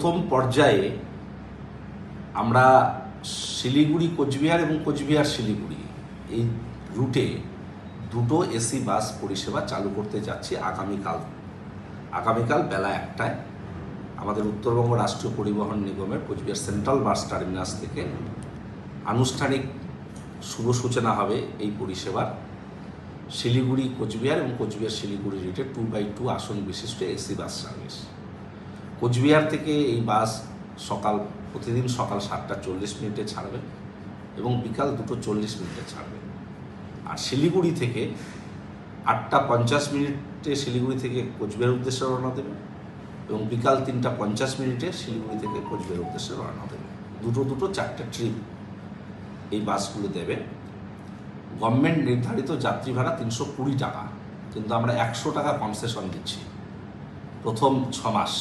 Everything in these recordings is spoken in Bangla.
প্রথম পর্যায়ে আমরা শিলিগুড়ি কোচবিহার এবং কোচবিহার শিলিগুড়ি এই রুটে দুটো এসি বাস পরিষেবা চালু করতে যাচ্ছি আগামীকাল বেলা 1টায় আমাদের উত্তরবঙ্গ রাষ্ট্রীয় পরিবহন নিগমের কোচবিহার সেন্ট্রাল বাস টার্মিনাস থেকে আনুষ্ঠানিক শুভ সূচনা হবে এই পরিষেবার। শিলিগুড়ি কোচবিহার এবং কোচবিহার শিলিগুড়ি রুটে 2x2 আসন বিশিষ্ট এসি বাস সার্ভিস। কোচবিহার থেকে এই বাস প্রতিদিন সকাল 7:40 ছাড়বে এবং বিকাল 2:40 ছাড়বে। আর শিলিগুড়ি থেকে 8:50 শিলিগুড়ি থেকে কোচবিহার উদ্দেশ্যে রওনা দেবে এবং বিকাল 3:50 শিলিগুড়ি থেকে কোচবিহার উদ্দেশ্যে রওনা দেবে। দুটো 4টে ট্রিপ এই বাসগুলো দেবে। গভর্নমেন্ট নির্ধারিত যাত্রী ভাড়া 320 টাকা, কিন্তু আমরা 100 টাকা কনসেশন দিচ্ছি প্রথম 6 মাস।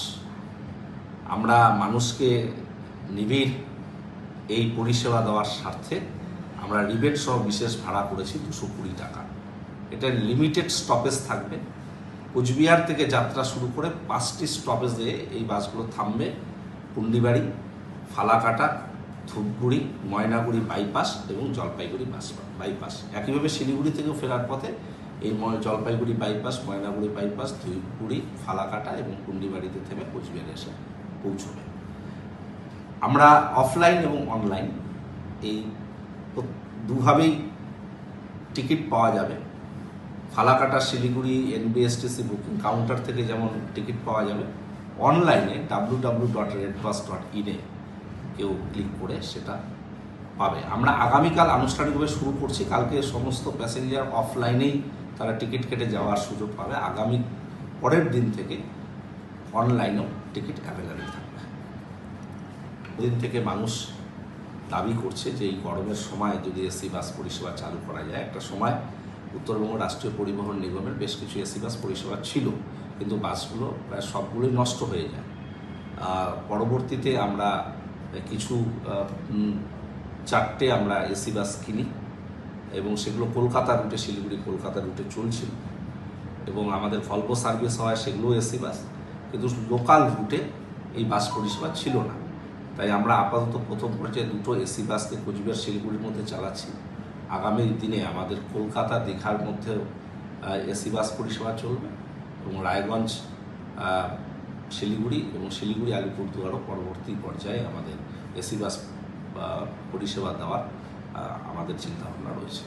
আমরা মানুষকে নিবিড় এই পরিষেবা দেওয়ার স্বার্থে আমরা রিবেট সহ বিশেষ ভাড়া করেছি 220 টাকা। এটা লিমিটেড স্টপেজ থাকবে। কোচবিহার থেকে যাত্রা শুরু করে 5টি স্টপেজে এই বাসগুলো থামবে। পুন্ডিবাড়ি, ফালাকাটা, ধূপগুড়ি, ময়নাগুড়ি বাইপাস এবং জলপাইগুড়ি বাইপাস। একইভাবে শিলিগুড়ি থেকেও ফেরার পথে এই জলপাইগুড়ি বাইপাস, ময়নাগুড়ি বাইপাস, ধূপগুড়ি, ফালাকাটা এবং পুন্ডিবাড়িতে থেমে কোচবিহারে এসে পৌঁছবে। আমরা অফলাইন এবং অনলাইন এই দুভাবেই টিকিট পাওয়া যাবে। Falakata Siliguri NBSTC booking counter থেকে যেমন টিকিট পাওয়া যাবে, অনলাইনে www.redbus.in কেউ ক্লিক করে সেটা পাবে। আমরা আগামীকাল আনুষ্ঠানিকভাবে শুরু করছি। কালকে সমস্ত প্যাসেঞ্জার অফলাইনেই তারা টিকিট কেটে যাওয়ার সুযোগ পাবে। আগামী পরের দিন থেকে অনলাইনেও টিকিট অ্যাভেলেবেল থাকবে। দিন থেকে মানুষ দাবি করছে যে এই গরমের সময় যদি এসি বাস পরিষেবা চালু করা যায়। একটা সময় উত্তরবঙ্গ রাষ্ট্রীয় পরিবহন নিগমের বেশ কিছু এসি বাস পরিষেবা ছিল, কিন্তু বাসগুলো প্রায় সবগুলোই নষ্ট হয়ে যায়। পরবর্তীতে আমরা কিছু 4টে আমরা এসি বাস কিনি এবং সেগুলো কলকাতা রুটে, শিলিগুড়ি কলকাতা রুটে চলছিল এবং আমাদের ভলভো সার্ভিস হয় সেগুলো এসি বাস, কিন্তু লোকাল রুটে এই বাস পরিষেবা ছিল না। তাই আমরা আপাতত প্রথম পর্যায়ে দুটো এসি বাসকে কোচবিহার শিলিগুড়ির মধ্যে চালাচ্ছি। আগামী দিনে আমাদের কলকাতা দীঘার মধ্যেও এসি বাস পরিষেবা চলবে এবং রায়গঞ্জ, শিলিগুড়ি এবং শিলিগুড়ি আলিপুরদুয়ারও পরবর্তী পর্যায়ে আমাদের এসি বাস পরিষেবা দেওয়ার আমাদের চিন্তাভাবনা রয়েছে।